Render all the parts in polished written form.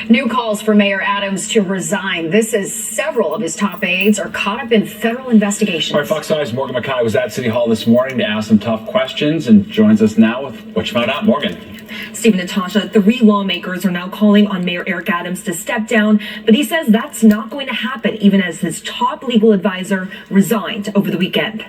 New calls for Mayor Adams to resign. This is several of his top aides are caught up in federal investigations. All right, Fox 5's Morgan Mackay was at City Hall this morning to ask some tough questions and joins us now with what you found out. Morgan. Steve and Natasha, 3 lawmakers are now calling on Mayor Eric Adams to step down, but he says that's not going to happen even as his top legal advisor resigned over the weekend.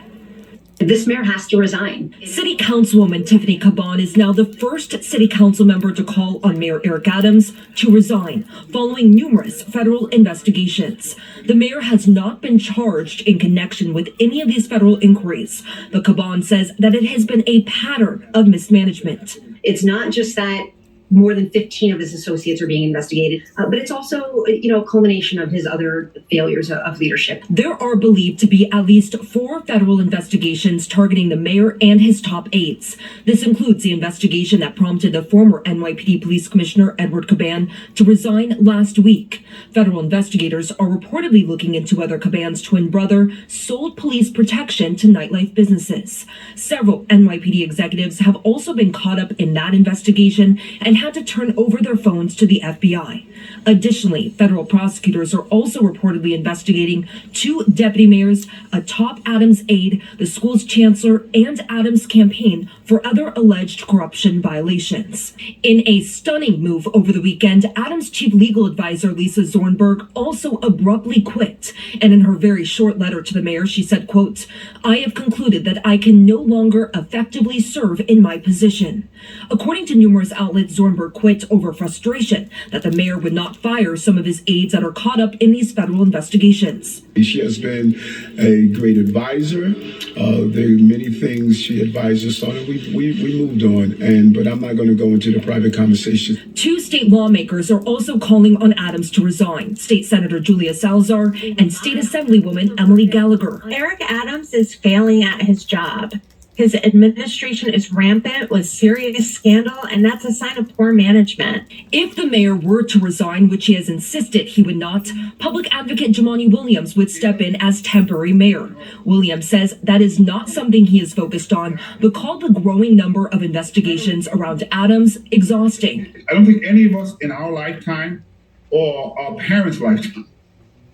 This mayor has to resign. City Councilwoman Tiffany Caban is now the first city council member to call on Mayor Eric Adams to resign following numerous federal investigations. The mayor has not been charged in connection with any of these federal inquiries, but Caban says that it has been a pattern of mismanagement. It's not just that more than 15 of his associates are being investigated, but it's also, a culmination of his other failures of leadership. There are believed to be at least 4 federal investigations targeting the mayor and his top aides. This includes the investigation that prompted the former NYPD Police Commissioner Edward Caban to resign last week. Federal investigators are reportedly looking into whether Caban's twin brother sold police protection to nightlife businesses. Several NYPD executives have also been caught up in that investigation and had to turn over their phones to the FBI. Additionally, federal prosecutors are also reportedly investigating 2 deputy mayors, a top Adams aide, the school's chancellor, and Adams' campaign for other alleged corruption violations. In a stunning move over the weekend, Adams' chief legal advisor, Lisa Zornberg, also abruptly quit. And in her very short letter to the mayor, she said, quote, "I have concluded that I can no longer effectively serve in my position." According to numerous outlets, Zornberg quit over frustration that the mayor would not fire some of his aides that are caught up in these federal investigations. She has been a great advisor. There are many things she advised us on, and we moved on. But I'm not going to go into the private conversation. 2 state lawmakers are also calling on Adams to resign. State Senator Julia Salazar and State Assemblywoman Emily Gallagher. Eric Adams is failing at his job. His administration is rampant with serious scandal, and that's a sign of poor management. If the mayor were to resign, which he has insisted he would not, public advocate Jumaane Williams would step in as temporary mayor. Williams says that is not something he is focused on, but called the growing number of investigations around Adams exhausting. I don't think any of us in our lifetime or our parents' lifetime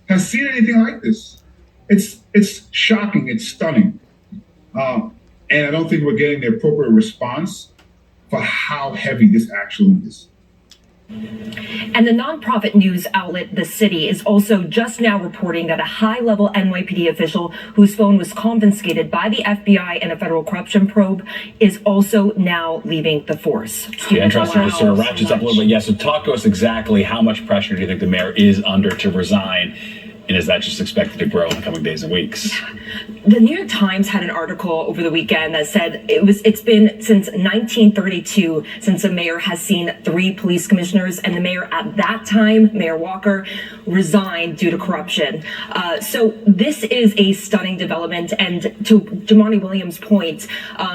has seen anything like this. It's shocking. It's stunning. And I don't think we're getting the appropriate response for how heavy this actually is. And the nonprofit news outlet The City is also just now reporting that a high-level NYPD official whose phone was confiscated by the FBI in a federal corruption probe is also now leaving the force. Yeah, interesting. Just sort of ratchets up a little bit. Yes, so talk to us exactly how much pressure do you think the mayor is under to resign? And is that just expected to grow in the coming days and weeks? The New York Times had an article over the weekend that said it's been since 1932 since the mayor has seen 3 police commissioners, and the mayor at that time, Mayor Walker, resigned due to corruption. So this is a stunning development, and to Jumaane Williams' point,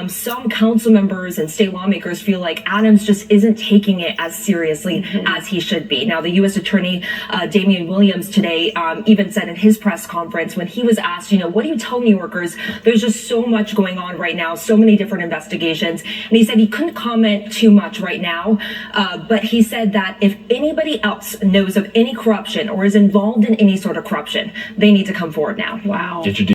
some council members and state lawmakers feel like Adams just isn't taking it as seriously as he should be. Now, the U.S. Attorney Damian Williams today even said in his press conference when he was asked, what do you tell New Yorkers? There's just so much going on right now, so many different investigations. And he said he couldn't comment too much right now, but he said that if anybody else knows of any corruption or is involved in any sort of corruption, they need to come forward now. Wow. Get your